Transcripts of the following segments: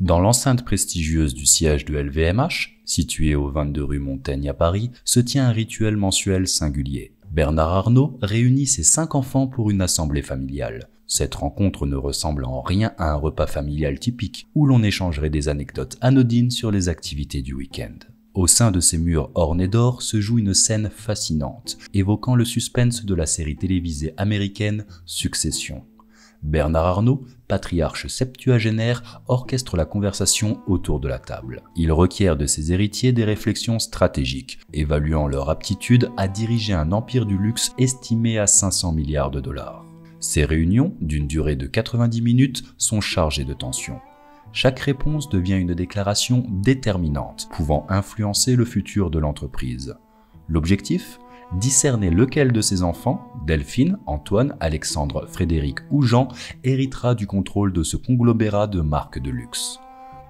Dans l'enceinte prestigieuse du siège de LVMH, située au 22 rue Montaigne à Paris, se tient un rituel mensuel singulier. Bernard Arnault réunit ses 5 enfants pour une assemblée familiale. Cette rencontre ne ressemble en rien à un repas familial typique, où l'on échangerait des anecdotes anodines sur les activités du week-end. Au sein de ces murs ornés d'or se joue une scène fascinante, évoquant le suspense de la série télévisée américaine Succession. Bernard Arnault, patriarche septuagénaire, orchestre la conversation autour de la table. Il requiert de ses héritiers des réflexions stratégiques, évaluant leur aptitude à diriger un empire du luxe estimé à 500 milliards de dollars. Ces réunions, d'une durée de 90 minutes, sont chargées de tension. Chaque réponse devient une déclaration déterminante, pouvant influencer le futur de l'entreprise. L'objectif ? Discerner lequel de ses enfants, Delphine, Antoine, Alexandre, Frédéric ou Jean, héritera du contrôle de ce conglomérat de marques de luxe.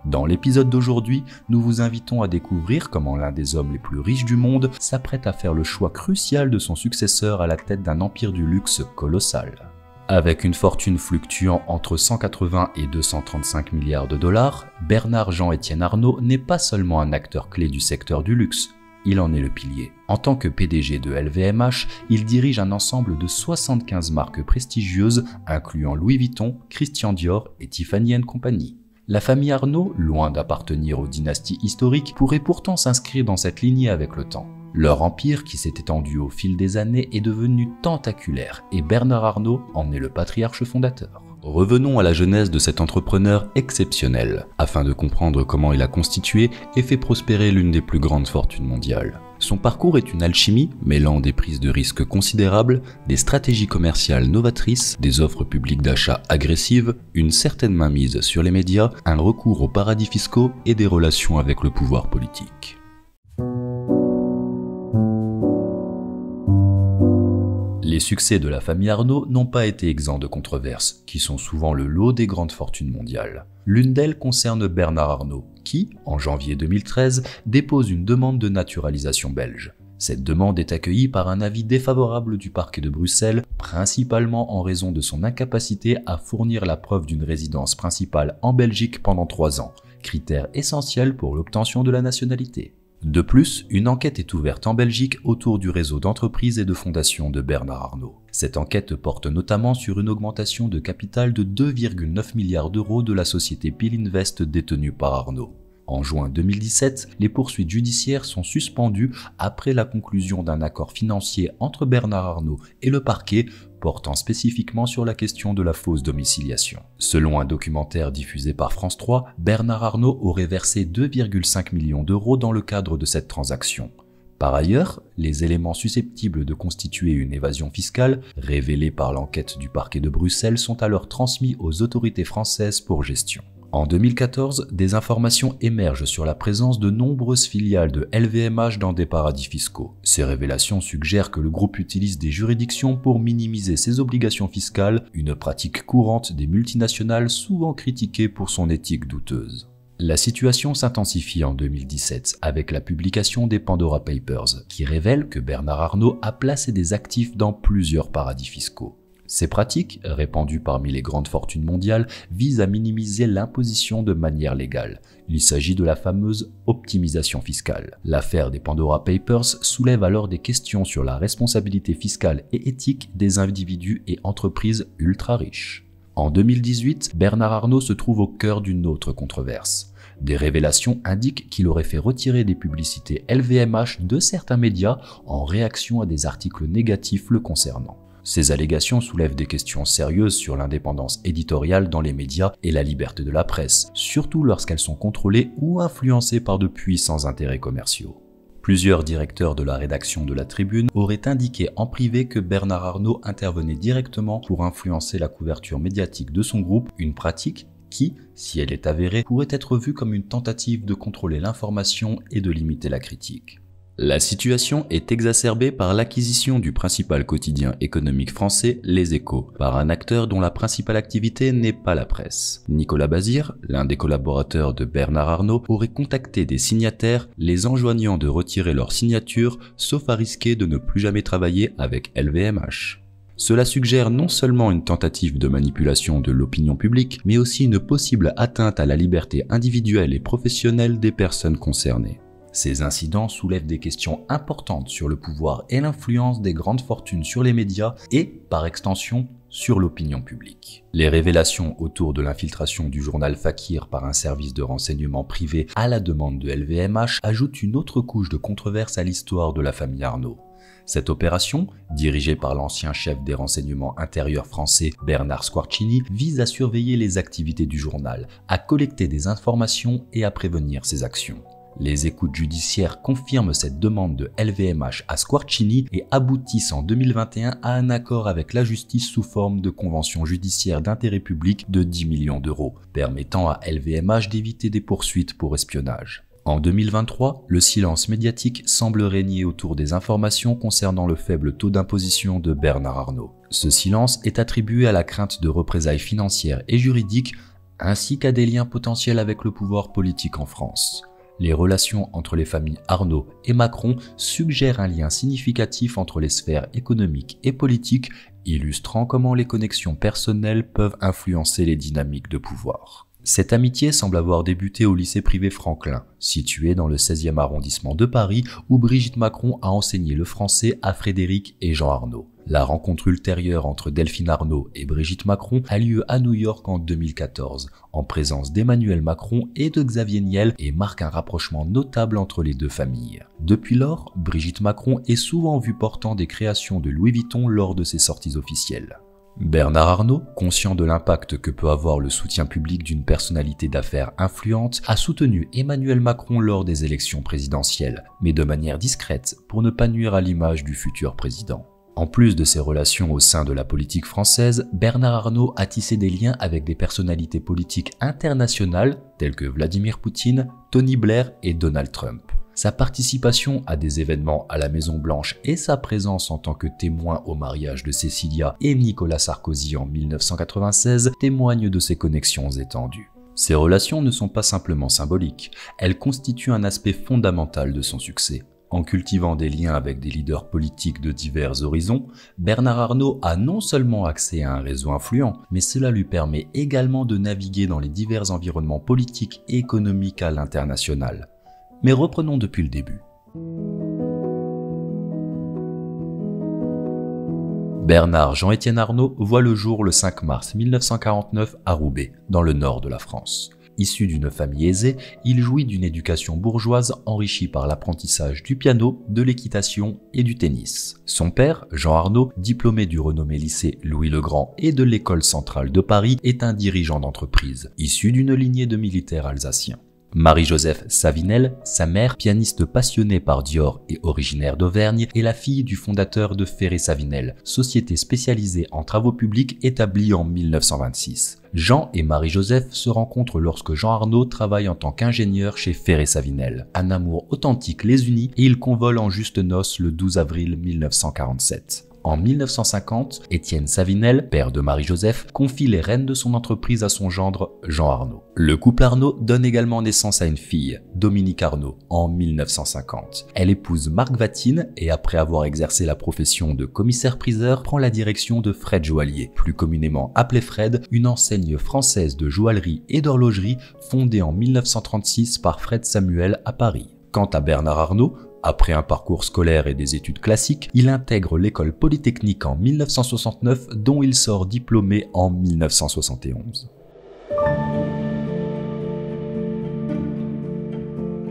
Dans l'épisode d'aujourd'hui, nous vous invitons à découvrir comment l'un des hommes les plus riches du monde s'apprête à faire le choix crucial de son successeur à la tête d'un empire du luxe colossal. Avec une fortune fluctuant entre 180 et 235 milliards de dollars, Bernard Jean-Étienne Arnault n'est pas seulement un acteur clé du secteur du luxe, il en est le pilier. En tant que PDG de LVMH, il dirige un ensemble de 75 marques prestigieuses, incluant Louis Vuitton, Christian Dior et Tiffany & Company. La famille Arnault, loin d'appartenir aux dynasties historiques, pourrait pourtant s'inscrire dans cette lignée avec le temps. Leur empire, qui s'est étendu au fil des années, est devenu tentaculaire et Bernard Arnault en est le patriarche fondateur. Revenons à la genèse de cet entrepreneur exceptionnel, afin de comprendre comment il a constitué et fait prospérer l'une des plus grandes fortunes mondiales. Son parcours est une alchimie mêlant des prises de risques considérables, des stratégies commerciales novatrices, des offres publiques d'achat agressives, une certaine mainmise sur les médias, un recours aux paradis fiscaux et des relations avec le pouvoir politique. Les succès de la famille Arnault n'ont pas été exempts de controverses, qui sont souvent le lot des grandes fortunes mondiales. L'une d'elles concerne Bernard Arnault, qui, en janvier 2013, dépose une demande de naturalisation belge. Cette demande est accueillie par un avis défavorable du parquet de Bruxelles, principalement en raison de son incapacité à fournir la preuve d'une résidence principale en Belgique pendant 3 ans, critère essentiel pour l'obtention de la nationalité. De plus, une enquête est ouverte en Belgique autour du réseau d'entreprises et de fondations de Bernard Arnault. Cette enquête porte notamment sur une augmentation de capital de 2,9 milliards d'euros de la société Pilinvest détenue par Arnault. En juin 2017, les poursuites judiciaires sont suspendues après la conclusion d'un accord financier entre Bernard Arnault et le parquet portant spécifiquement sur la question de la fausse domiciliation. Selon un documentaire diffusé par France 3, Bernard Arnault aurait versé 2,5 millions d'euros dans le cadre de cette transaction. Par ailleurs, les éléments susceptibles de constituer une évasion fiscale, révélés par l'enquête du parquet de Bruxelles, sont alors transmis aux autorités françaises pour gestion. En 2014, des informations émergent sur la présence de nombreuses filiales de LVMH dans des paradis fiscaux. Ces révélations suggèrent que le groupe utilise des juridictions pour minimiser ses obligations fiscales, une pratique courante des multinationales souvent critiquée pour son éthique douteuse. La situation s'intensifie en 2017 avec la publication des Pandora Papers, qui révèle que Bernard Arnault a placé des actifs dans plusieurs paradis fiscaux. Ces pratiques, répandues parmi les grandes fortunes mondiales, visent à minimiser l'imposition de manière légale. Il s'agit de la fameuse optimisation fiscale. L'affaire des Pandora Papers soulève alors des questions sur la responsabilité fiscale et éthique des individus et entreprises ultra riches. En 2018, Bernard Arnault se trouve au cœur d'une autre controverse. Des révélations indiquent qu'il aurait fait retirer des publicités LVMH de certains médias en réaction à des articles négatifs le concernant. Ces allégations soulèvent des questions sérieuses sur l'indépendance éditoriale dans les médias et la liberté de la presse, surtout lorsqu'elles sont contrôlées ou influencées par de puissants intérêts commerciaux. Plusieurs directeurs de la rédaction de La Tribune auraient indiqué en privé que Bernard Arnault intervenait directement pour influencer la couverture médiatique de son groupe, une pratique qui, si elle est avérée, pourrait être vue comme une tentative de contrôler l'information et de limiter la critique. La situation est exacerbée par l'acquisition du principal quotidien économique français, Les Échos, par un acteur dont la principale activité n'est pas la presse. Nicolas Bazire, l'un des collaborateurs de Bernard Arnault, aurait contacté des signataires, les enjoignant de retirer leur signature, sauf à risquer de ne plus jamais travailler avec LVMH. Cela suggère non seulement une tentative de manipulation de l'opinion publique, mais aussi une possible atteinte à la liberté individuelle et professionnelle des personnes concernées. Ces incidents soulèvent des questions importantes sur le pouvoir et l'influence des grandes fortunes sur les médias et, par extension, sur l'opinion publique. Les révélations autour de l'infiltration du journal Fakir par un service de renseignement privé à la demande de LVMH ajoutent une autre couche de controverse à l'histoire de la famille Arnault. Cette opération, dirigée par l'ancien chef des renseignements intérieurs français Bernard Squarcini, vise à surveiller les activités du journal, à collecter des informations et à prévenir ses actions. Les écoutes judiciaires confirment cette demande de LVMH à Squarcini et aboutissent en 2021 à un accord avec la justice sous forme de convention judiciaire d'intérêt public de 10 millions d'euros, permettant à LVMH d'éviter des poursuites pour espionnage. En 2023, le silence médiatique semble régner autour des informations concernant le faible taux d'imposition de Bernard Arnault. Ce silence est attribué à la crainte de représailles financières et juridiques, ainsi qu'à des liens potentiels avec le pouvoir politique en France. Les relations entre les familles Arnault et Macron suggèrent un lien significatif entre les sphères économiques et politiques, illustrant comment les connexions personnelles peuvent influencer les dynamiques de pouvoir. Cette amitié semble avoir débuté au lycée privé Franklin, situé dans le 16e arrondissement de Paris, où Brigitte Macron a enseigné le français à Frédéric et Jean Arnault. La rencontre ultérieure entre Delphine Arnault et Brigitte Macron a lieu à New York en 2014, en présence d'Emmanuel Macron et de Xavier Niel, et marque un rapprochement notable entre les deux familles. Depuis lors, Brigitte Macron est souvent vue portant des créations de Louis Vuitton lors de ses sorties officielles. Bernard Arnault, conscient de l'impact que peut avoir le soutien public d'une personnalité d'affaires influente, a soutenu Emmanuel Macron lors des élections présidentielles, mais de manière discrète pour ne pas nuire à l'image du futur président. En plus de ses relations au sein de la politique française, Bernard Arnault a tissé des liens avec des personnalités politiques internationales telles que Vladimir Poutine, Tony Blair et Donald Trump. Sa participation à des événements à la Maison-Blanche et sa présence en tant que témoin au mariage de Cécilia et Nicolas Sarkozy en 1996 témoignent de ses connexions étendues. Ces relations ne sont pas simplement symboliques, elles constituent un aspect fondamental de son succès. En cultivant des liens avec des leaders politiques de divers horizons, Bernard Arnault a non seulement accès à un réseau influent, mais cela lui permet également de naviguer dans les divers environnements politiques et économiques à l'international. Mais reprenons depuis le début. Bernard Jean-Étienne Arnault voit le jour le 5 mars 1949 à Roubaix, dans le nord de la France. Issu d'une famille aisée, il jouit d'une éducation bourgeoise enrichie par l'apprentissage du piano, de l'équitation et du tennis. Son père, Jean Arnault, diplômé du renommé lycée Louis-le-Grand et de l'École centrale de Paris, est un dirigeant d'entreprise, issu d'une lignée de militaires alsaciens. Marie-Joseph Savinel, sa mère, pianiste passionnée par Dior et originaire d'Auvergne, est la fille du fondateur de Ferré-Savinel, société spécialisée en travaux publics établie en 1926. Jean et Marie-Joseph se rencontrent lorsque Jean Arnault travaille en tant qu'ingénieur chez Ferré-Savinel. Un amour authentique les unit et ils convolent en justes noces le 12 avril 1947. En 1950, Étienne Savinel, père de Marie-Joseph, confie les rênes de son entreprise à son gendre Jean Arnault. Le couple Arnault donne également naissance à une fille, Dominique Arnault, en 1950. Elle épouse Marc Vatine et après avoir exercé la profession de commissaire-priseur, prend la direction de Fred Joaillier, plus communément appelé Fred, une enseigne française de joaillerie et d'horlogerie fondée en 1936 par Fred Samuel à Paris. Quant à Bernard Arnault, après un parcours scolaire et des études classiques, il intègre l'école polytechnique en 1969 dont il sort diplômé en 1971.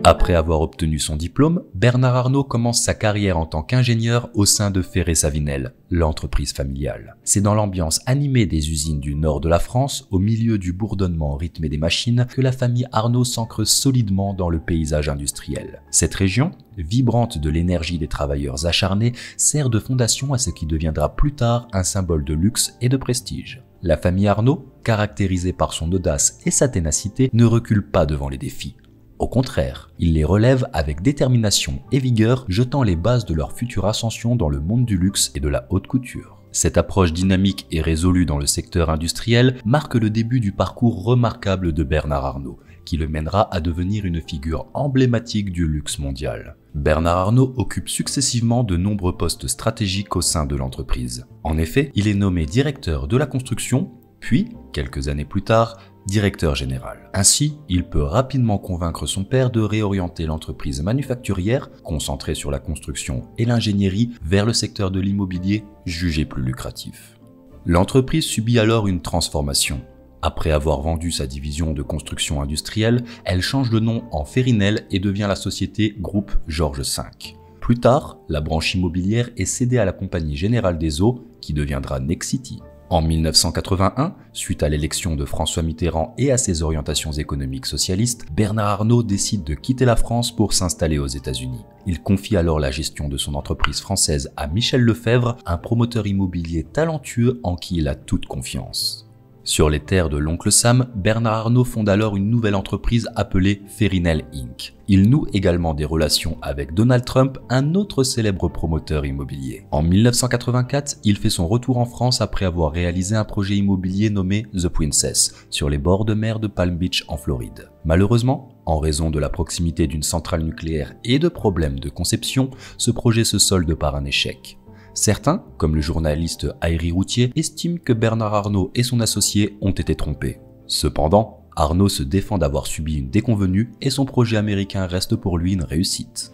Après avoir obtenu son diplôme, Bernard Arnault commence sa carrière en tant qu'ingénieur au sein de Ferré-Savinel, l'entreprise familiale. C'est dans l'ambiance animée des usines du nord de la France, au milieu du bourdonnement rythmé des machines, que la famille Arnault s'ancre solidement dans le paysage industriel. Cette région, vibrante de l'énergie des travailleurs acharnés, sert de fondation à ce qui deviendra plus tard un symbole de luxe et de prestige. La famille Arnault, caractérisée par son audace et sa ténacité, ne recule pas devant les défis. Au contraire, il les relève avec détermination et vigueur, jetant les bases de leur future ascension dans le monde du luxe et de la haute couture. Cette approche dynamique et résolue dans le secteur industriel marque le début du parcours remarquable de Bernard Arnault, qui le mènera à devenir une figure emblématique du luxe mondial. Bernard Arnault occupe successivement de nombreux postes stratégiques au sein de l'entreprise. En effet, il est nommé directeur de la construction, puis, quelques années plus tard, directeur général. Ainsi, il peut rapidement convaincre son père de réorienter l'entreprise manufacturière, concentrée sur la construction et l'ingénierie, vers le secteur de l'immobilier, jugé plus lucratif. L'entreprise subit alors une transformation. Après avoir vendu sa division de construction industrielle, elle change de nom en Férinel et devient la société Groupe Georges V. Plus tard, la branche immobilière est cédée à la Compagnie Générale des Eaux, qui deviendra Nexity. En 1981, suite à l'élection de François Mitterrand et à ses orientations économiques socialistes, Bernard Arnault décide de quitter la France pour s'installer aux États-Unis. Il confie alors la gestion de son entreprise française à Michel Lefebvre, un promoteur immobilier talentueux en qui il a toute confiance. Sur les terres de l'oncle Sam, Bernard Arnault fonde alors une nouvelle entreprise appelée Férinel Inc. Il noue également des relations avec Donald Trump, un autre célèbre promoteur immobilier. En 1984, il fait son retour en France après avoir réalisé un projet immobilier nommé The Princess, sur les bords de mer de Palm Beach en Floride. Malheureusement, en raison de la proximité d'une centrale nucléaire et de problèmes de conception, ce projet se solde par un échec. Certains, comme le journaliste Airi Routier, estiment que Bernard Arnault et son associé ont été trompés. Cependant, Arnault se défend d'avoir subi une déconvenue et son projet américain reste pour lui une réussite.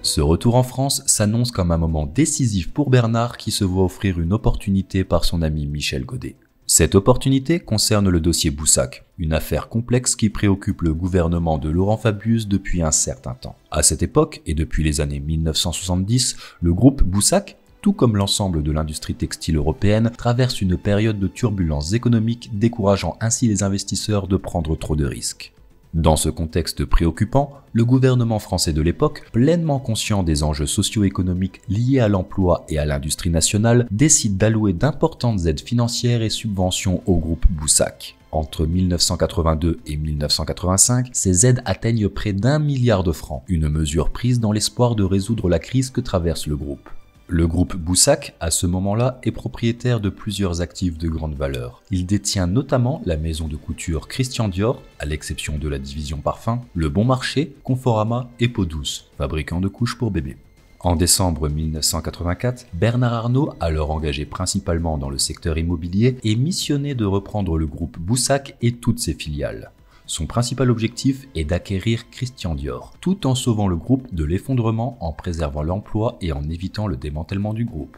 Ce retour en France s'annonce comme un moment décisif pour Bernard qui se voit offrir une opportunité par son ami Michel Godet. Cette opportunité concerne le dossier Boussac, une affaire complexe qui préoccupe le gouvernement de Laurent Fabius depuis un certain temps. À cette époque, et depuis les années 1970, le groupe Boussac, tout comme l'ensemble de l'industrie textile européenne, traverse une période de turbulences économiques décourageant ainsi les investisseurs de prendre trop de risques. Dans ce contexte préoccupant, le gouvernement français de l'époque, pleinement conscient des enjeux socio-économiques liés à l'emploi et à l'industrie nationale, décide d'allouer d'importantes aides financières et subventions au groupe Boussac. Entre 1982 et 1985, ces aides atteignent près d'1 milliard de francs, une mesure prise dans l'espoir de résoudre la crise que traverse le groupe. Le groupe Boussac, à ce moment-là, est propriétaire de plusieurs actifs de grande valeur. Il détient notamment la maison de couture Christian Dior, à l'exception de la division parfum, Le Bon Marché, Conforama et Peau Douce, fabricant de couches pour bébés. En décembre 1984, Bernard Arnault, alors engagé principalement dans le secteur immobilier, est missionné de reprendre le groupe Boussac et toutes ses filiales. Son principal objectif est d'acquérir Christian Dior, tout en sauvant le groupe de l'effondrement, en préservant l'emploi et en évitant le démantèlement du groupe.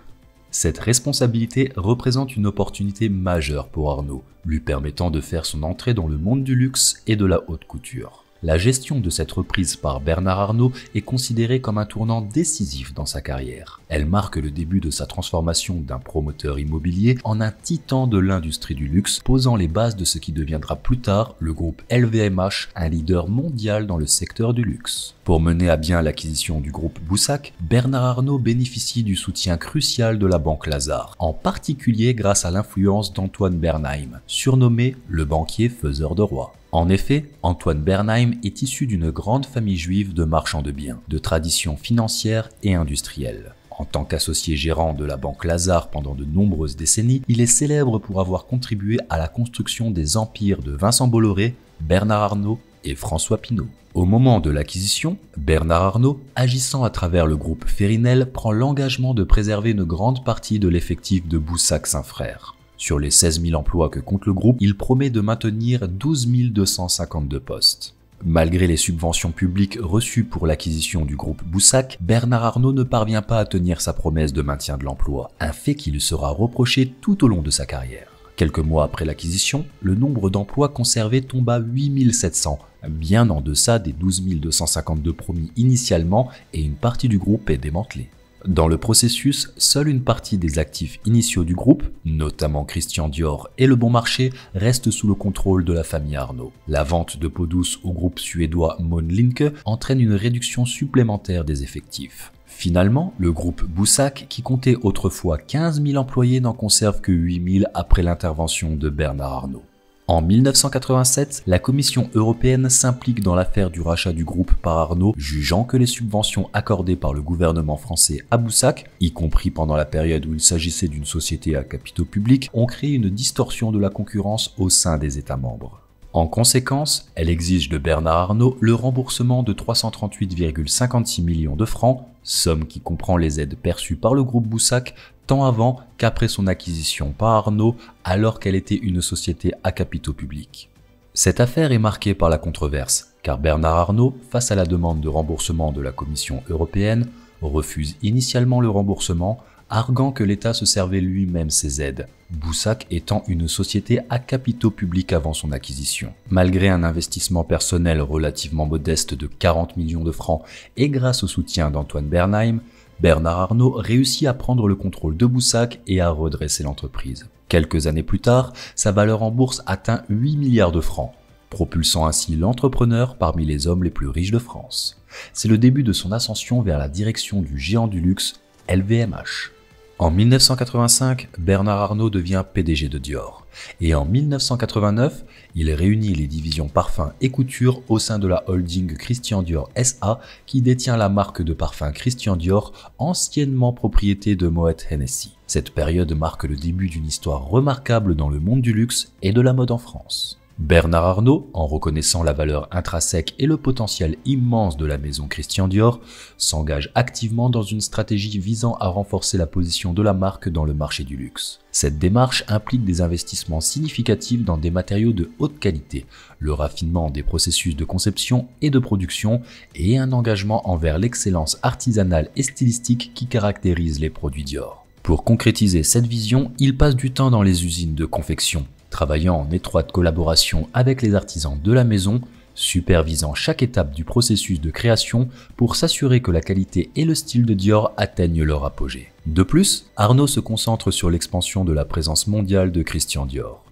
Cette responsabilité représente une opportunité majeure pour Arnault, lui permettant de faire son entrée dans le monde du luxe et de la haute couture. La gestion de cette reprise par Bernard Arnault est considérée comme un tournant décisif dans sa carrière. Elle marque le début de sa transformation d'un promoteur immobilier en un titan de l'industrie du luxe, posant les bases de ce qui deviendra plus tard le groupe LVMH, un leader mondial dans le secteur du luxe. Pour mener à bien l'acquisition du groupe Boussac, Bernard Arnault bénéficie du soutien crucial de la banque Lazard, en particulier grâce à l'influence d'Antoine Bernheim, surnommé le banquier faiseur de rois. En effet, Antoine Bernheim est issu d'une grande famille juive de marchands de biens, de tradition financière et industrielle. En tant qu'associé gérant de la banque Lazard pendant de nombreuses décennies, il est célèbre pour avoir contribué à la construction des empires de Vincent Bolloré, Bernard Arnault et François Pinault. Au moment de l'acquisition, Bernard Arnault, agissant à travers le groupe Férinel, prend l'engagement de préserver une grande partie de l'effectif de Boussac Saint-Frères. Sur les 16 000 emplois que compte le groupe, il promet de maintenir 12 252 postes. Malgré les subventions publiques reçues pour l'acquisition du groupe Boussac, Bernard Arnault ne parvient pas à tenir sa promesse de maintien de l'emploi, un fait qui lui sera reproché tout au long de sa carrière. Quelques mois après l'acquisition, le nombre d'emplois conservés tombe à 8 700, bien en deçà des 12 252 promis initialement, et une partie du groupe est démantelée. Dans le processus, seule une partie des actifs initiaux du groupe, notamment Christian Dior et Le Bon Marché, reste sous le contrôle de la famille Arnault. La vente de Peau Douce au groupe suédois Mölnlycke entraîne une réduction supplémentaire des effectifs. Finalement, le groupe Boussac, qui comptait autrefois 15 000 employés, n'en conserve que 8 000 après l'intervention de Bernard Arnault. En 1987, la Commission européenne s'implique dans l'affaire du rachat du groupe par Arnault, jugeant que les subventions accordées par le gouvernement français à Boussac, y compris pendant la période où il s'agissait d'une société à capitaux publics, ont créé une distorsion de la concurrence au sein des États membres. En conséquence, elle exige de Bernard Arnault le remboursement de 338,56 millions de francs, somme qui comprend les aides perçues par le groupe Boussac tant avant qu'après son acquisition par Arnault alors qu'elle était une société à capitaux publics. Cette affaire est marquée par la controverse, car Bernard Arnault, face à la demande de remboursement de la Commission européenne, refuse initialement le remboursement, arguant que l'État se servait lui-même ses aides, Boussac étant une société à capitaux publics avant son acquisition. Malgré un investissement personnel relativement modeste de 40 millions de francs et grâce au soutien d'Antoine Bernheim, Bernard Arnault réussit à prendre le contrôle de Boussac et à redresser l'entreprise. Quelques années plus tard, sa valeur en bourse atteint 8 milliards de francs, propulsant ainsi l'entrepreneur parmi les hommes les plus riches de France. C'est le début de son ascension vers la direction du géant du luxe, LVMH. En 1985, Bernard Arnault devient PDG de Dior. Et en 1989, il réunit les divisions parfums et couture au sein de la holding Christian Dior SA qui détient la marque de parfum Christian Dior, anciennement propriété de Moet Hennessy. Cette période marque le début d'une histoire remarquable dans le monde du luxe et de la mode en France. Bernard Arnault, en reconnaissant la valeur intrinsèque et le potentiel immense de la maison Christian Dior, s'engage activement dans une stratégie visant à renforcer la position de la marque dans le marché du luxe. Cette démarche implique des investissements significatifs dans des matériaux de haute qualité, le raffinement des processus de conception et de production et un engagement envers l'excellence artisanale et stylistique qui caractérise les produits Dior. Pour concrétiser cette vision, il passe du temps dans les usines de confection, travaillant en étroite collaboration avec les artisans de la maison, supervisant chaque étape du processus de création pour s'assurer que la qualité et le style de Dior atteignent leur apogée. De plus, Arnault se concentre sur l'expansion de la présence mondiale de Christian Dior.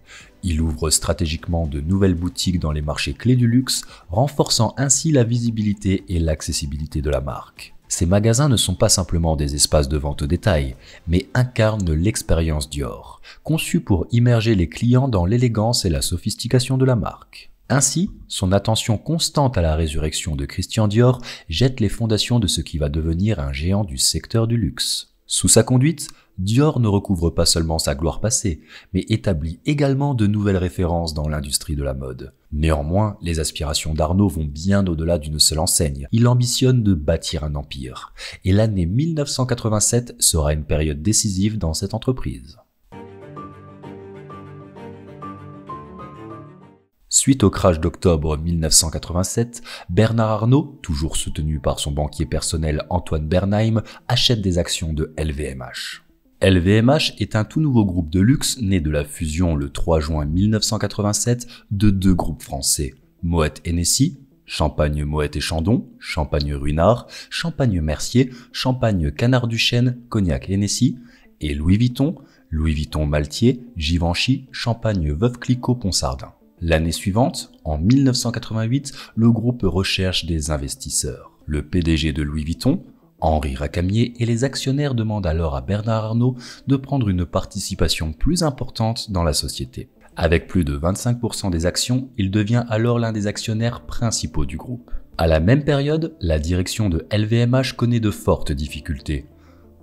Il ouvre stratégiquement de nouvelles boutiques dans les marchés clés du luxe, renforçant ainsi la visibilité et l'accessibilité de la marque. Ces magasins ne sont pas simplement des espaces de vente au détail, mais incarnent l'expérience Dior, conçue pour immerger les clients dans l'élégance et la sophistication de la marque. Ainsi, son attention constante à la résurrection de Christian Dior jette les fondations de ce qui va devenir un géant du secteur du luxe. Sous sa conduite, Dior ne recouvre pas seulement sa gloire passée, mais établit également de nouvelles références dans l'industrie de la mode. Néanmoins, les aspirations d'Arnault vont bien au-delà d'une seule enseigne. Il ambitionne de bâtir un empire. Et l'année 1987 sera une période décisive dans cette entreprise. Suite au crash d'octobre 1987, Bernard Arnault, toujours soutenu par son banquier personnel Antoine Bernheim, achète des actions de LVMH. LVMH est un tout nouveau groupe de luxe né de la fusion le 3 juin 1987 de deux groupes français, Moet Hennessy, Champagne Moet et Chandon, Champagne Ruinart, Champagne Mercier, Champagne Canard du Chêne, Cognac Hennessy, et Louis Vuitton Maltier, Givenchy, Champagne Veuve Clicquot Ponsardin. L'année suivante, en 1988, le groupe recherche des investisseurs. Le PDG de Louis Vuitton, Henri Racamier, et les actionnaires demandent alors à Bernard Arnault de prendre une participation plus importante dans la société. Avec plus de 25% des actions, il devient alors l'un des actionnaires principaux du groupe. À la même période, la direction de LVMH connaît de fortes difficultés.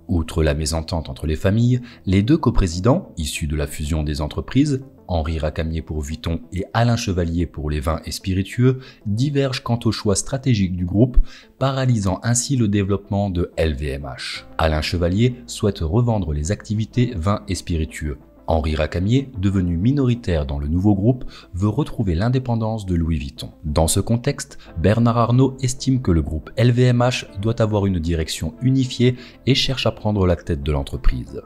Outre la mésentente entre les familles, les deux coprésidents, issus de la fusion des entreprises, Henri Racamier pour Vuitton et Alain Chevalier pour les vins et spiritueux, divergent quant au choix stratégique du groupe, paralysant ainsi le développement de LVMH. Alain Chevalier souhaite revendre les activités vins et spiritueux. Henri Racamier, devenu minoritaire dans le nouveau groupe, veut retrouver l'indépendance de Louis Vuitton. Dans ce contexte, Bernard Arnault estime que le groupe LVMH doit avoir une direction unifiée et cherche à prendre la tête de l'entreprise.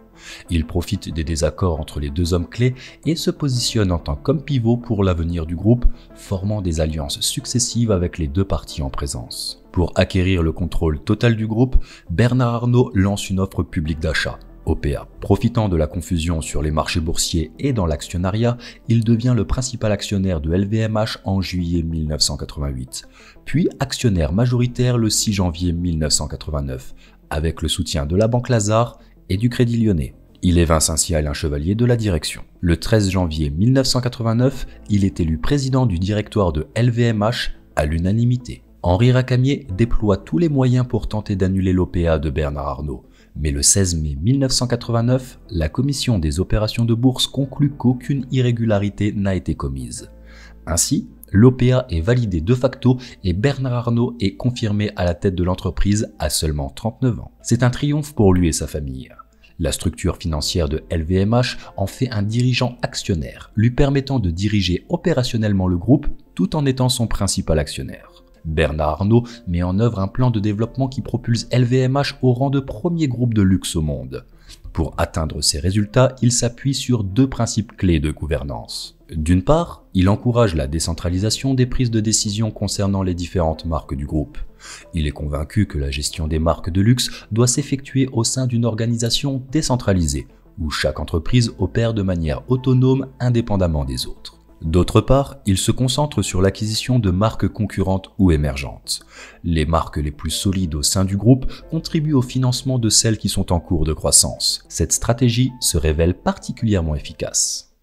Il profite des désaccords entre les deux hommes clés et se positionne en tant qu'homme pivot pour l'avenir du groupe, formant des alliances successives avec les deux parties en présence. Pour acquérir le contrôle total du groupe, Bernard Arnault lance une offre publique d'achat. OPA. Profitant de la confusion sur les marchés boursiers et dans l'actionnariat, il devient le principal actionnaire de LVMH en juillet 1988, puis actionnaire majoritaire le 6 janvier 1989, avec le soutien de la Banque Lazare et du Crédit Lyonnais. Il évince ainsi Alain Chevalier de la direction. Le 13 janvier 1989, il est élu président du directoire de LVMH à l'unanimité. Henri Racamier déploie tous les moyens pour tenter d'annuler l'OPA de Bernard Arnault. Mais le 16 mai 1989, la commission des opérations de bourse conclut qu'aucune irrégularité n'a été commise. Ainsi, l'OPA est validée de facto et Bernard Arnault est confirmé à la tête de l'entreprise à seulement 39 ans. C'est un triomphe pour lui et sa famille. La structure financière de LVMH en fait un dirigeant actionnaire, lui permettant de diriger opérationnellement le groupe tout en étant son principal actionnaire. Bernard Arnault met en œuvre un plan de développement qui propulse LVMH au rang de premier groupe de luxe au monde. Pour atteindre ces résultats, il s'appuie sur deux principes clés de gouvernance. D'une part, il encourage la décentralisation des prises de décision concernant les différentes marques du groupe. Il est convaincu que la gestion des marques de luxe doit s'effectuer au sein d'une organisation décentralisée, où chaque entreprise opère de manière autonome indépendamment des autres. D'autre part, il se concentre sur l'acquisition de marques concurrentes ou émergentes. Les marques les plus solides au sein du groupe contribuent au financement de celles qui sont en cours de croissance. Cette stratégie se révèle particulièrement efficace.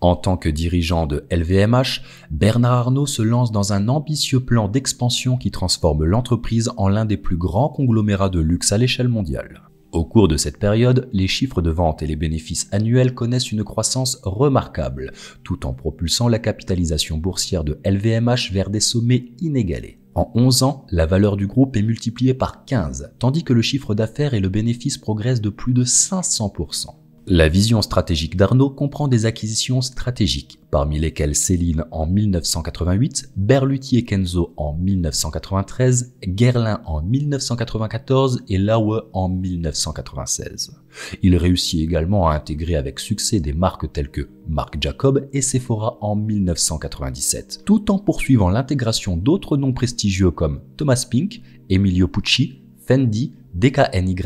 En tant que dirigeant de LVMH, Bernard Arnault se lance dans un ambitieux plan d'expansion qui transforme l'entreprise en l'un des plus grands conglomérats de luxe à l'échelle mondiale. Au cours de cette période, les chiffres de vente et les bénéfices annuels connaissent une croissance remarquable, tout en propulsant la capitalisation boursière de LVMH vers des sommets inégalés. En 11 ans, la valeur du groupe est multipliée par 15, tandis que le chiffre d'affaires et le bénéfice progressent de plus de 500%. La vision stratégique d'Arnault comprend des acquisitions stratégiques, parmi lesquelles Céline en 1988, Berluti et Kenzo en 1993, Guerlain en 1994 et Laue en 1996. Il réussit également à intégrer avec succès des marques telles que Marc Jacob et Sephora en 1997, tout en poursuivant l'intégration d'autres noms prestigieux comme Thomas Pink, Emilio Pucci, Fendi, DKNY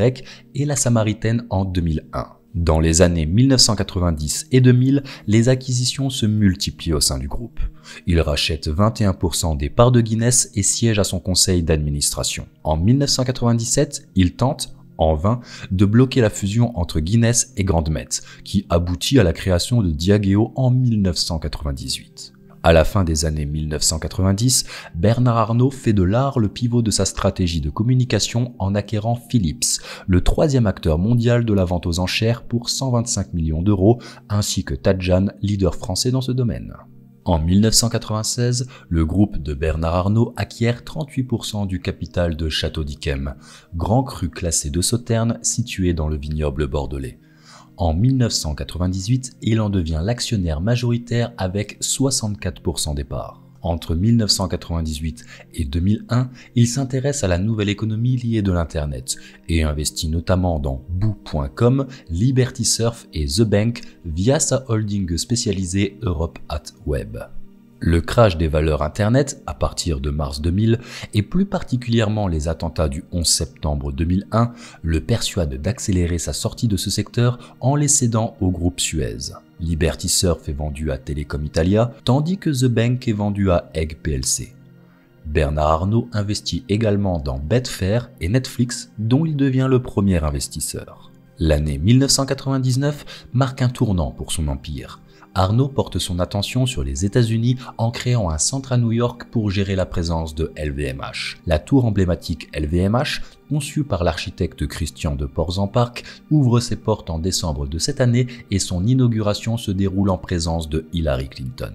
et La Samaritaine en 2001. Dans les années 1990 et 2000, les acquisitions se multiplient au sein du groupe. Il rachète 21% des parts de Guinness et siège à son conseil d'administration. En 1997, il tente, en vain, de bloquer la fusion entre Guinness et Grande Met, qui aboutit à la création de Diageo en 1998. À la fin des années 1990, Bernard Arnault fait de l'art le pivot de sa stratégie de communication en acquérant Philips, le troisième acteur mondial de la vente aux enchères pour 125 millions d'euros, ainsi que Tadjan, leader français dans ce domaine. En 1996, le groupe de Bernard Arnault acquiert 38% du capital de Château d'Yquem, grand cru classé de Sauternes situé dans le vignoble bordelais. En 1998, il en devient l'actionnaire majoritaire avec 64% des parts. Entre 1998 et 2001, il s'intéresse à la nouvelle économie liée de l'Internet et investit notamment dans Boo.com, Liberty Surf et The Bank via sa holding spécialisée Europe at Web. Le crash des valeurs Internet à partir de mars 2000 et plus particulièrement les attentats du 11 septembre 2001 le persuadent d'accélérer sa sortie de ce secteur en les cédant au groupe Suez. Liberty Surf est vendu à Telecom Italia tandis que The Bank est vendu à Egg plc. Bernard Arnault investit également dans Betfair et Netflix dont il devient le premier investisseur. L'année 1999 marque un tournant pour son empire. Arnault porte son attention sur les États-Unis en créant un centre à New York pour gérer la présence de LVMH. La tour emblématique LVMH, conçue par l'architecte Christian de Portzamparc, ouvre ses portes en décembre de cette année et son inauguration se déroule en présence de Hillary Clinton.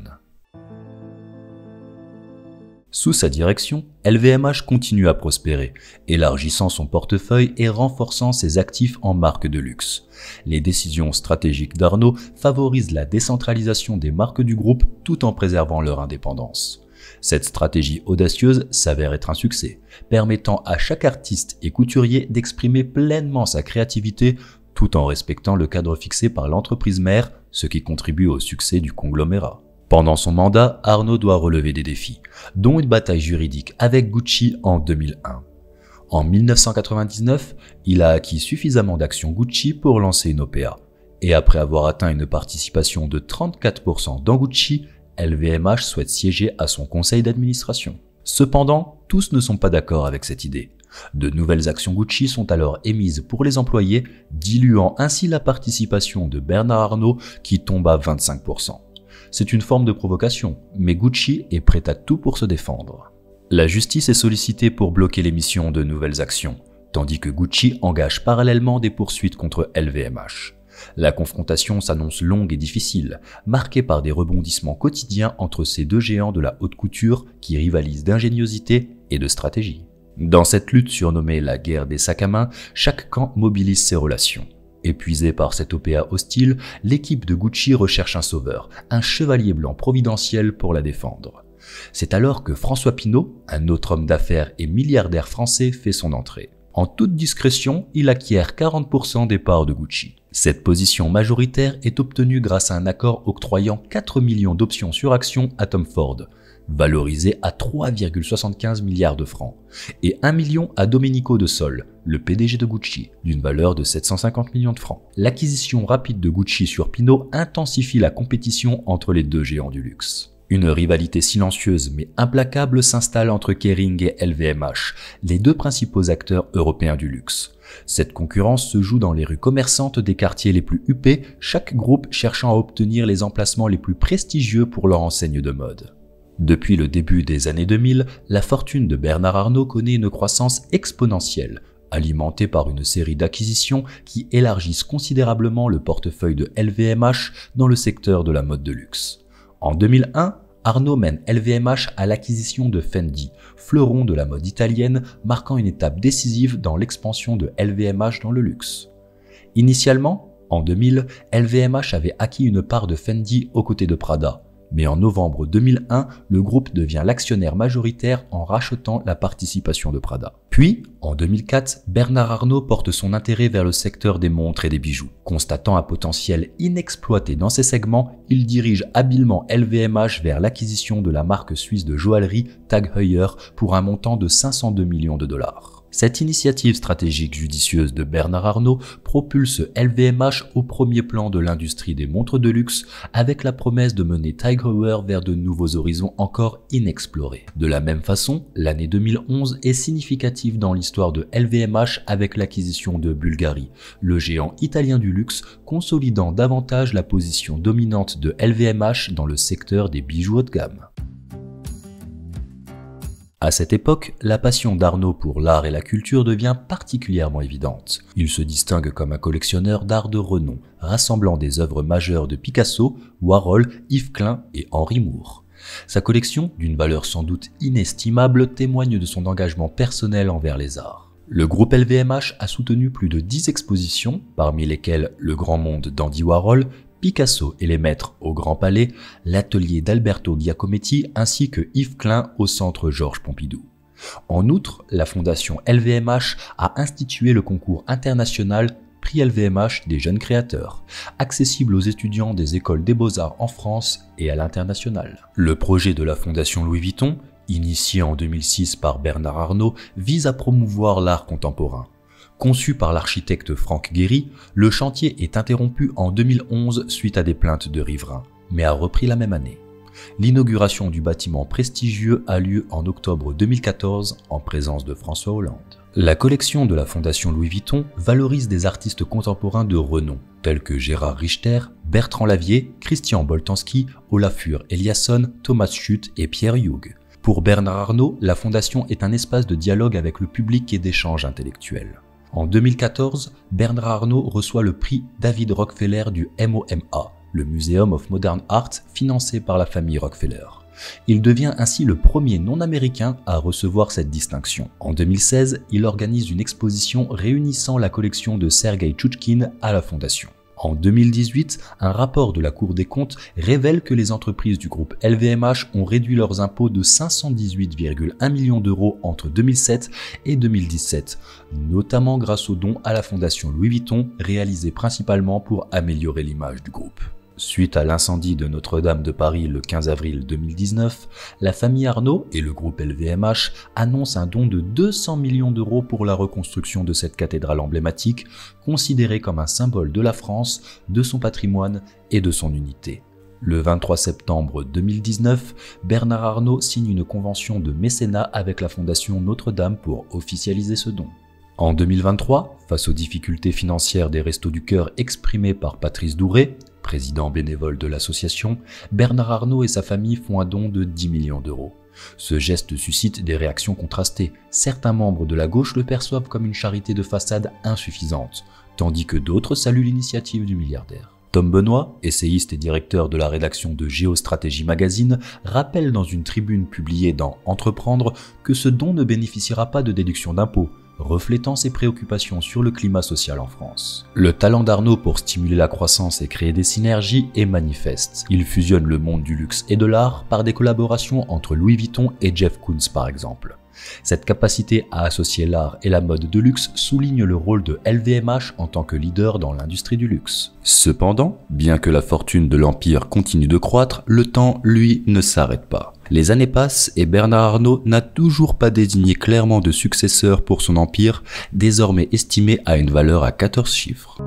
Sous sa direction, LVMH continue à prospérer, élargissant son portefeuille et renforçant ses actifs en marques de luxe. Les décisions stratégiques d'Arnault favorisent la décentralisation des marques du groupe tout en préservant leur indépendance. Cette stratégie audacieuse s'avère être un succès, permettant à chaque artiste et couturier d'exprimer pleinement sa créativité tout en respectant le cadre fixé par l'entreprise mère, ce qui contribue au succès du conglomérat. Pendant son mandat, Arnault doit relever des défis, dont une bataille juridique avec Gucci en 2001. En 1999, il a acquis suffisamment d'actions Gucci pour lancer une OPA. Et après avoir atteint une participation de 34% dans Gucci, LVMH souhaite siéger à son conseil d'administration. Cependant, tous ne sont pas d'accord avec cette idée. De nouvelles actions Gucci sont alors émises pour les employés, diluant ainsi la participation de Bernard Arnault qui tombe à 25%. C'est une forme de provocation, mais Gucci est prêt à tout pour se défendre. La justice est sollicitée pour bloquer l'émission de nouvelles actions, tandis que Gucci engage parallèlement des poursuites contre LVMH. La confrontation s'annonce longue et difficile, marquée par des rebondissements quotidiens entre ces deux géants de la haute couture qui rivalisent d'ingéniosité et de stratégie. Dans cette lutte surnommée la guerre des sacs à main, chaque camp mobilise ses relations. Épuisée par cette OPA hostile, l'équipe de Gucci recherche un sauveur, un chevalier blanc providentiel pour la défendre. C'est alors que François Pinault, un autre homme d'affaires et milliardaire français, fait son entrée. En toute discrétion, il acquiert 40% des parts de Gucci. Cette position majoritaire est obtenue grâce à un accord octroyant 4 millions d'options sur actions à Tom Ford, valorisé à 3,75 milliards de francs, et 1 million à Domenico de Sole, le PDG de Gucci, d'une valeur de 750 millions de francs. L'acquisition rapide de Gucci sur Pinault intensifie la compétition entre les deux géants du luxe. Une rivalité silencieuse mais implacable s'installe entre Kering et LVMH, les deux principaux acteurs européens du luxe. Cette concurrence se joue dans les rues commerçantes des quartiers les plus huppés, chaque groupe cherchant à obtenir les emplacements les plus prestigieux pour leur enseigne de mode. Depuis le début des années 2000, la fortune de Bernard Arnault connaît une croissance exponentielle, alimentée par une série d'acquisitions qui élargissent considérablement le portefeuille de LVMH dans le secteur de la mode de luxe. En 2001, Arnault mène LVMH à l'acquisition de Fendi, fleuron de la mode italienne, marquant une étape décisive dans l'expansion de LVMH dans le luxe. Initialement, en 2000, LVMH avait acquis une part de Fendi aux côtés de Prada, mais en novembre 2001, le groupe devient l'actionnaire majoritaire en rachetant la participation de Prada. Puis, en 2004, Bernard Arnault porte son intérêt vers le secteur des montres et des bijoux. Constatant un potentiel inexploité dans ces segments, il dirige habilement LVMH vers l'acquisition de la marque suisse de joaillerie Tag Heuer pour un montant de 502 millions de dollars. Cette initiative stratégique judicieuse de Bernard Arnault propulse LVMH au premier plan de l'industrie des montres de luxe avec la promesse de mener Tag Heuer vers de nouveaux horizons encore inexplorés. De la même façon, l'année 2011 est significative dans l'histoire de LVMH avec l'acquisition de Bulgari, le géant italien du luxe, consolidant davantage la position dominante de LVMH dans le secteur des bijoux haut de gamme. À cette époque, la passion d'Arnault pour l'art et la culture devient particulièrement évidente. Il se distingue comme un collectionneur d'art de renom, rassemblant des œuvres majeures de Picasso, Warhol, Yves Klein et Henry Moore. Sa collection, d'une valeur sans doute inestimable, témoigne de son engagement personnel envers les arts. Le groupe LVMH a soutenu plus de 10 expositions, parmi lesquelles Le Grand Monde d'Andy Warhol, Picasso et les Maîtres au Grand Palais, l'atelier d'Alberto Giacometti ainsi que Yves Klein au centre Georges Pompidou. En outre, la fondation LVMH a institué le concours international Prix LVMH des jeunes créateurs, accessible aux étudiants des écoles des beaux-arts en France et à l'international. Le projet de la fondation Louis Vuitton, initié en 2006 par Bernard Arnault, vise à promouvoir l'art contemporain. Conçu par l'architecte Franck Gehry, le chantier est interrompu en 2011 suite à des plaintes de riverains, mais a repris la même année. L'inauguration du bâtiment prestigieux a lieu en octobre 2014 en présence de François Hollande. La collection de la Fondation Louis Vuitton valorise des artistes contemporains de renom, tels que Gérard Richter, Bertrand Lavier, Christian Boltanski, Olafur Eliasson, Thomas Schutt et Pierre Hughes. Pour Bernard Arnault, la Fondation est un espace de dialogue avec le public et d'échange intellectuel. En 2014, Bernard Arnault reçoit le prix David Rockefeller du MoMA, le Museum of Modern Art financé par la famille Rockefeller. Il devient ainsi le premier non-américain à recevoir cette distinction. En 2016, il organise une exposition réunissant la collection de Sergei Tchoutchkine à la Fondation. En 2018, un rapport de la Cour des comptes révèle que les entreprises du groupe LVMH ont réduit leurs impôts de 518,1 millions d'euros entre 2007 et 2017, notamment grâce aux dons à la Fondation Louis Vuitton, réalisés principalement pour améliorer l'image du groupe. Suite à l'incendie de Notre-Dame de Paris le 15 avril 2019, la famille Arnault et le groupe LVMH annoncent un don de 200 millions d'euros pour la reconstruction de cette cathédrale emblématique, considérée comme un symbole de la France, de son patrimoine et de son unité. Le 23 septembre 2019, Bernard Arnault signe une convention de mécénat avec la Fondation Notre-Dame pour officialiser ce don. En 2023, face aux difficultés financières des Restos du Cœur exprimées par Patrice Douré, président bénévole de l'association, Bernard Arnault et sa famille font un don de 10 millions d'euros. Ce geste suscite des réactions contrastées. Certains membres de la gauche le perçoivent comme une charité de façade insuffisante, tandis que d'autres saluent l'initiative du milliardaire. Tom Benoît, essayiste et directeur de la rédaction de Géostratégie Magazine, rappelle dans une tribune publiée dans Entreprendre que ce don ne bénéficiera pas de déduction d'impôts, reflétant ses préoccupations sur le climat social en France. Le talent d'Arnault pour stimuler la croissance et créer des synergies est manifeste. Il fusionne le monde du luxe et de l'art par des collaborations entre Louis Vuitton et Jeff Koons par exemple. Cette capacité à associer l'art et la mode de luxe souligne le rôle de LVMH en tant que leader dans l'industrie du luxe. Cependant, bien que la fortune de l'empire continue de croître, le temps, lui, ne s'arrête pas. Les années passent et Bernard Arnault n'a toujours pas désigné clairement de successeur pour son empire, désormais estimé à une valeur à 14 chiffres.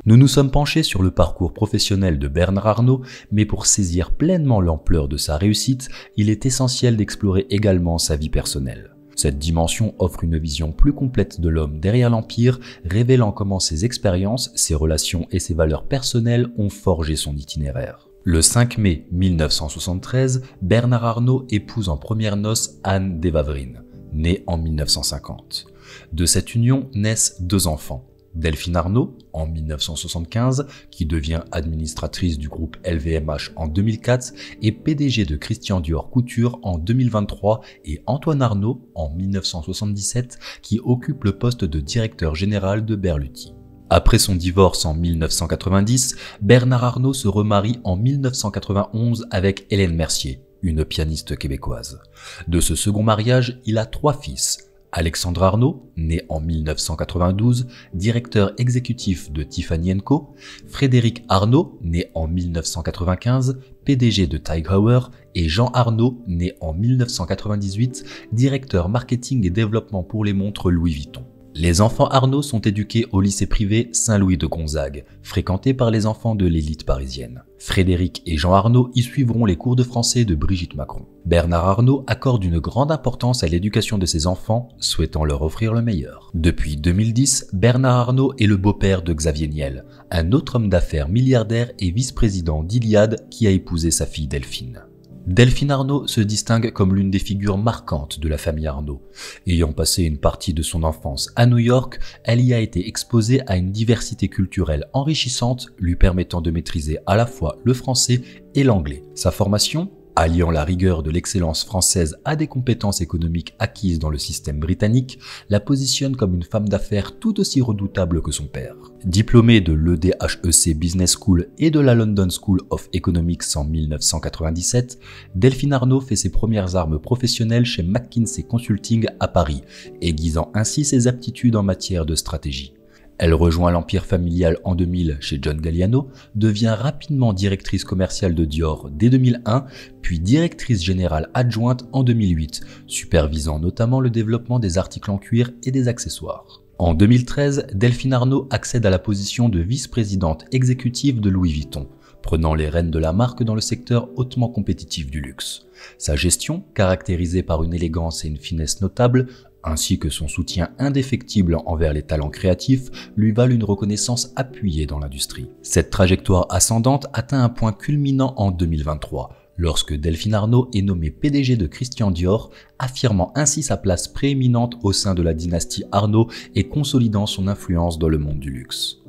Nous nous sommes penchés sur le parcours professionnel de Bernard Arnault, mais pour saisir pleinement l'ampleur de sa réussite, il est essentiel d'explorer également sa vie personnelle. Cette dimension offre une vision plus complète de l'homme derrière l'empire, révélant comment ses expériences, ses relations et ses valeurs personnelles ont forgé son itinéraire. Le 5 mai 1973, Bernard Arnault épouse en premières noces Anne Devavrine, née en 1950. De cette union naissent 2 enfants. Delphine Arnault, en 1975, qui devient administratrice du groupe LVMH en 2004 et PDG de Christian Dior Couture en 2023, et Antoine Arnault, en 1977, qui occupe le poste de directeur général de Berluti. Après son divorce en 1990, Bernard Arnault se remarie en 1991 avec Hélène Mercier, une pianiste québécoise. De ce second mariage, il a 3 fils. Alexandre Arnault, né en 1992, directeur exécutif de Tiffany & Co, Frédéric Arnault, né en 1995, PDG de TIG Heuer, et Jean Arnault, né en 1998, directeur marketing et développement pour les montres Louis Vuitton. Les enfants Arnault sont éduqués au lycée privé Saint-Louis de Gonzague, fréquenté par les enfants de l'élite parisienne. Frédéric et Jean Arnault y suivront les cours de français de Brigitte Macron. Bernard Arnault accorde une grande importance à l'éducation de ses enfants, souhaitant leur offrir le meilleur. Depuis 2010, Bernard Arnault est le beau-père de Xavier Niel, un autre homme d'affaires milliardaire et vice-président d'Iliade qui a épousé sa fille Delphine. Delphine Arnault se distingue comme l'une des figures marquantes de la famille Arnault. Ayant passé une partie de son enfance à New York, elle y a été exposée à une diversité culturelle enrichissante, lui permettant de maîtriser à la fois le français et l'anglais. Sa formation, alliant la rigueur de l'excellence française à des compétences économiques acquises dans le système britannique, la positionne comme une femme d'affaires tout aussi redoutable que son père. Diplômée de l'EDHEC Business School et de la London School of Economics en 1997, Delphine Arnault fait ses premières armes professionnelles chez McKinsey Consulting à Paris, aiguisant ainsi ses aptitudes en matière de stratégie. Elle rejoint l'empire familial en 2000 chez John Galliano, devient rapidement directrice commerciale de Dior dès 2001, puis directrice générale adjointe en 2008, supervisant notamment le développement des articles en cuir et des accessoires. En 2013, Delphine Arnault accède à la position de vice-présidente exécutive de Louis Vuitton, prenant les rênes de la marque dans le secteur hautement compétitif du luxe. Sa gestion, caractérisée par une élégance et une finesse notables, ainsi que son soutien indéfectible envers les talents créatifs, lui valent une reconnaissance appuyée dans l'industrie. Cette trajectoire ascendante atteint un point culminant en 2023, lorsque Delphine Arnault est nommée PDG de Christian Dior, affirmant ainsi sa place prééminente au sein de la dynastie Arnault et consolidant son influence dans le monde du luxe.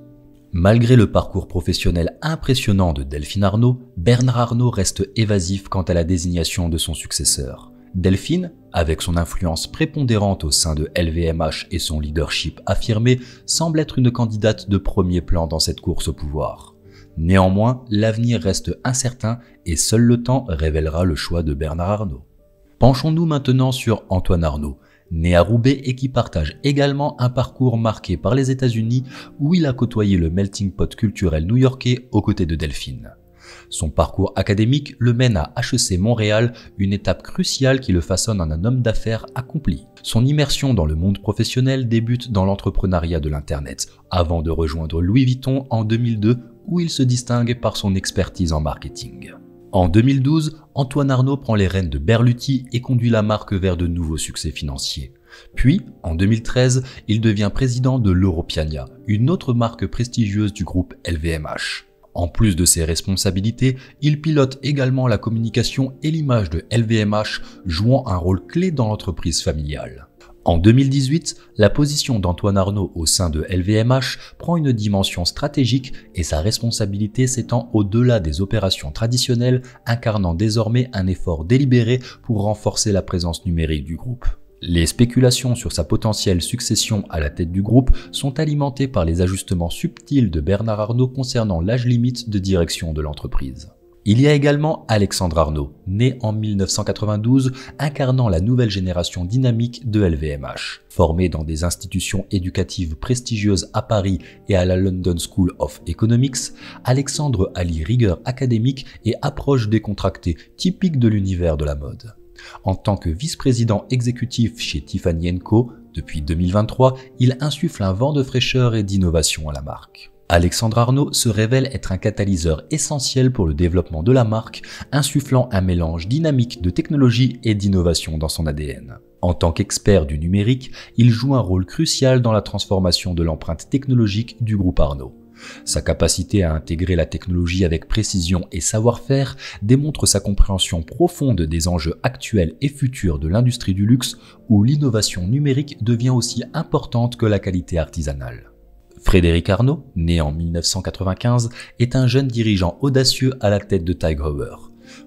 Malgré le parcours professionnel impressionnant de Delphine Arnault, Bernard Arnault reste évasif quant à la désignation de son successeur. Delphine, avec son influence prépondérante au sein de LVMH et son leadership affirmé, semble être une candidate de premier plan dans cette course au pouvoir. Néanmoins, l'avenir reste incertain et seul le temps révélera le choix de Bernard Arnault. Penchons-nous maintenant sur Antoine Arnault, né à Roubaix et qui partage également un parcours marqué par les États-Unis où il a côtoyé le melting pot culturel new-yorkais aux côtés de Delphine. Son parcours académique le mène à HEC Montréal, une étape cruciale qui le façonne en un homme d'affaires accompli. Son immersion dans le monde professionnel débute dans l'entrepreneuriat de l'Internet, avant de rejoindre Louis Vuitton en 2002, où il se distingue par son expertise en marketing. En 2012, Antoine Arnaud prend les rênes de Berluti et conduit la marque vers de nouveaux succès financiers. Puis, en 2013, il devient président de l'Europiania, une autre marque prestigieuse du groupe LVMH. En plus de ses responsabilités, il pilote également la communication et l'image de LVMH, jouant un rôle clé dans l'entreprise familiale. En 2018, la position d'Antoine Arnaud au sein de LVMH prend une dimension stratégique et sa responsabilité s'étend au-delà des opérations traditionnelles, incarnant désormais un effort délibéré pour renforcer la présence numérique du groupe. Les spéculations sur sa potentielle succession à la tête du groupe sont alimentées par les ajustements subtils de Bernard Arnault concernant l'âge limite de direction de l'entreprise. Il y a également Alexandre Arnault, né en 1992, incarnant la nouvelle génération dynamique de LVMH. Formé dans des institutions éducatives prestigieuses à Paris et à la London School of Economics, Alexandre allie rigueur académique et approche décontractée, typique de l'univers de la mode. En tant que vice-président exécutif chez Tiffany & Co, depuis 2023, il insuffle un vent de fraîcheur et d'innovation à la marque. Alexandre Arnault se révèle être un catalyseur essentiel pour le développement de la marque, insufflant un mélange dynamique de technologie et d'innovation dans son ADN. En tant qu'expert du numérique, il joue un rôle crucial dans la transformation de l'empreinte technologique du groupe Arnault. Sa capacité à intégrer la technologie avec précision et savoir-faire démontre sa compréhension profonde des enjeux actuels et futurs de l'industrie du luxe, où l'innovation numérique devient aussi importante que la qualité artisanale. Frédéric Arnault, né en 1995, est un jeune dirigeant audacieux à la tête de TIG Heuer.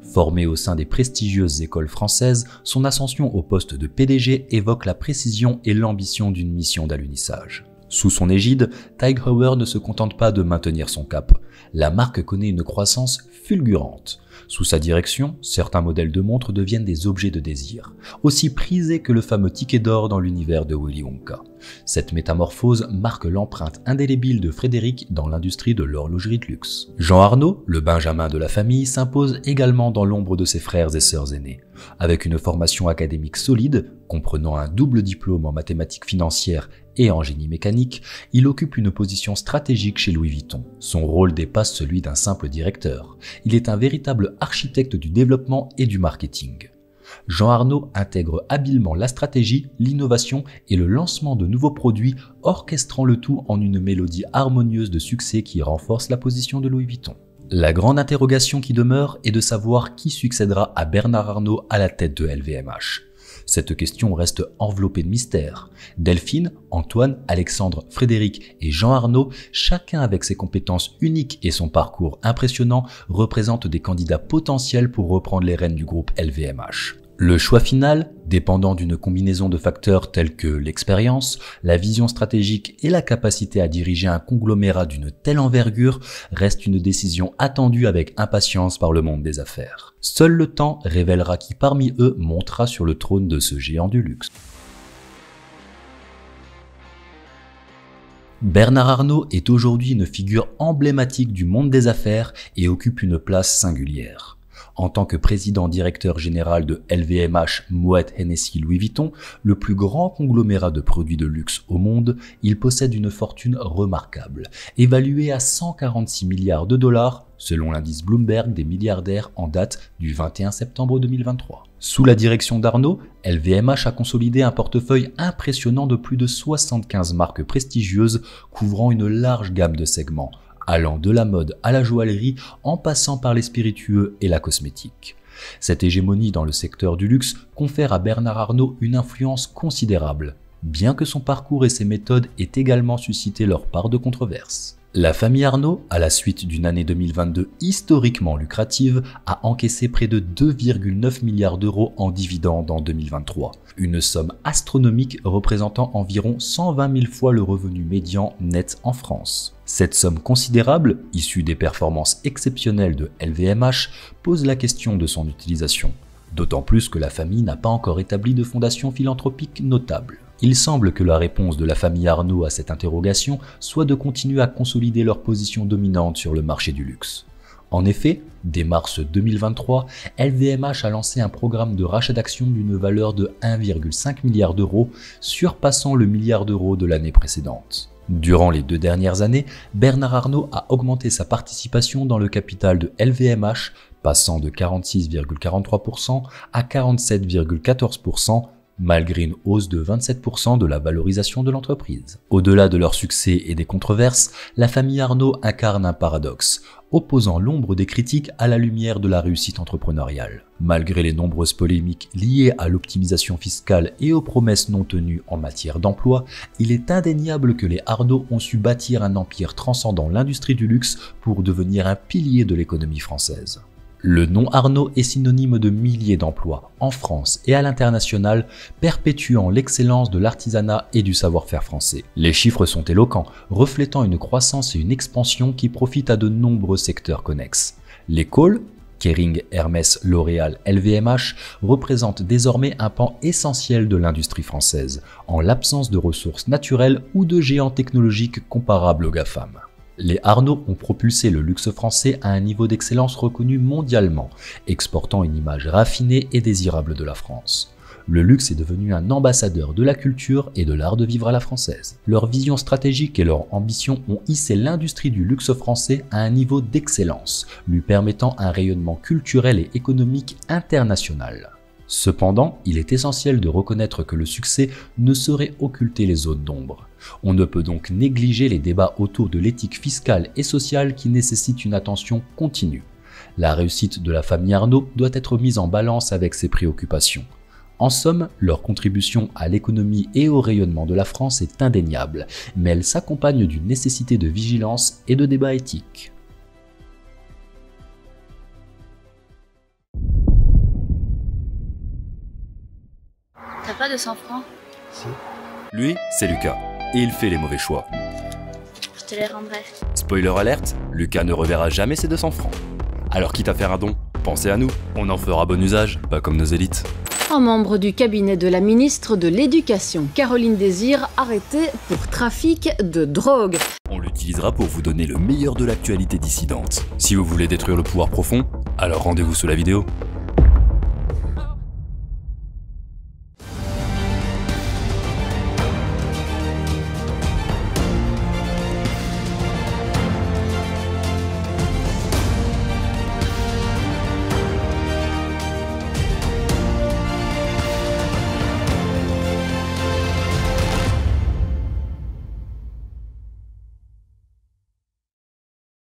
Formé au sein des prestigieuses écoles françaises, son ascension au poste de PDG évoque la précision et l'ambition d'une mission d'alunissage. Sous son égide, TIG Heuer ne se contente pas de maintenir son cap. La marque connaît une croissance fulgurante. Sous sa direction, certains modèles de montres deviennent des objets de désir, aussi prisés que le fameux ticket d'or dans l'univers de Willy Wonka. Cette métamorphose marque l'empreinte indélébile de Frédéric dans l'industrie de l'horlogerie de luxe. Jean Arnault, le benjamin de la famille, s'impose également dans l'ombre de ses frères et sœurs aînés. Avec une formation académique solide, comprenant un double diplôme en mathématiques financières et en génie mécanique, il occupe une position stratégique chez Louis Vuitton. Son rôle dépasse celui d'un simple directeur. Il est un véritable architecte du développement et du marketing. Jean Arnault intègre habilement la stratégie, l'innovation et le lancement de nouveaux produits, orchestrant le tout en une mélodie harmonieuse de succès qui renforce la position de Louis Vuitton. La grande interrogation qui demeure est de savoir qui succédera à Bernard Arnault à la tête de LVMH. Cette question reste enveloppée de mystère. Delphine, Antoine, Alexandre, Frédéric et Jean Arnault, chacun avec ses compétences uniques et son parcours impressionnant, représentent des candidats potentiels pour reprendre les rênes du groupe LVMH. Le choix final, dépendant d'une combinaison de facteurs tels que l'expérience, la vision stratégique et la capacité à diriger un conglomérat d'une telle envergure, reste une décision attendue avec impatience par le monde des affaires. Seul le temps révélera qui parmi eux montera sur le trône de ce géant du luxe. Bernard Arnault est aujourd'hui une figure emblématique du monde des affaires et occupe une place singulière. En tant que président-directeur général de LVMH, Moet Hennessy Louis Vuitton, le plus grand conglomérat de produits de luxe au monde, il possède une fortune remarquable, évaluée à 146 milliards de dollars, selon l'indice Bloomberg des milliardaires en date du 21 septembre 2023. Sous la direction d'Arnault, LVMH a consolidé un portefeuille impressionnant de plus de 75 marques prestigieuses couvrant une large gamme de segments, allant de la mode à la joaillerie en passant par les spiritueux et la cosmétique. Cette hégémonie dans le secteur du luxe confère à Bernard Arnault une influence considérable, bien que son parcours et ses méthodes aient également suscité leur part de controverses. La famille Arnault, à la suite d'une année 2022 historiquement lucrative, a encaissé près de 2,9 milliards d'euros en dividendes en 2023, une somme astronomique représentant environ 120 000 fois le revenu médian net en France. Cette somme considérable, issue des performances exceptionnelles de LVMH, pose la question de son utilisation, d'autant plus que la famille n'a pas encore établi de fondation philanthropique notable. Il semble que la réponse de la famille Arnault à cette interrogation soit de continuer à consolider leur position dominante sur le marché du luxe. En effet, dès mars 2023, LVMH a lancé un programme de rachat d'actions d'une valeur de 1,5 milliard d'euros, surpassant le milliard d'euros de l'année précédente. Durant les 2 dernières années, Bernard Arnault a augmenté sa participation dans le capital de LVMH, passant de 46,43% à 47,14%, malgré une hausse de 27% de la valorisation de l'entreprise. Au-delà de leur succès et des controverses, la famille Arnault incarne un paradoxe, opposant l'ombre des critiques à la lumière de la réussite entrepreneuriale. Malgré les nombreuses polémiques liées à l'optimisation fiscale et aux promesses non tenues en matière d'emploi, il est indéniable que les Arnault ont su bâtir un empire transcendant l'industrie du luxe pour devenir un pilier de l'économie française. Le nom Arnault est synonyme de milliers d'emplois en France et à l'international, perpétuant l'excellence de l'artisanat et du savoir-faire français. Les chiffres sont éloquents, reflétant une croissance et une expansion qui profitent à de nombreux secteurs connexes. Les calls, Kering, Hermès, L'Oréal, LVMH, représentent désormais un pan essentiel de l'industrie française, en l'absence de ressources naturelles ou de géants technologiques comparables aux GAFAM. Les Arnault ont propulsé le luxe français à un niveau d'excellence reconnu mondialement, exportant une image raffinée et désirable de la France. Le luxe est devenu un ambassadeur de la culture et de l'art de vivre à la française. Leur vision stratégique et leur ambition ont hissé l'industrie du luxe français à un niveau d'excellence, lui permettant un rayonnement culturel et économique international. Cependant, il est essentiel de reconnaître que le succès ne saurait occulter les zones d'ombre. On ne peut donc négliger les débats autour de l'éthique fiscale et sociale qui nécessitent une attention continue. La réussite de la famille Arnault doit être mise en balance avec ces préoccupations. En somme, leur contribution à l'économie et au rayonnement de la France est indéniable, mais elle s'accompagne d'une nécessité de vigilance et de débat éthique. T'as pas 200 francs? Si. Lui, c'est Lucas, et il fait les mauvais choix. Je te les rendrai. Spoiler alerte, Lucas ne reverra jamais ses 200 francs. Alors quitte à faire un don, pensez à nous, on en fera bon usage, pas comme nos élites. Un membre du cabinet de la ministre de l'Éducation, Caroline Désir, arrêté pour trafic de drogue. On l'utilisera pour vous donner le meilleur de l'actualité dissidente. Si vous voulez détruire le pouvoir profond, alors rendez-vous sous la vidéo.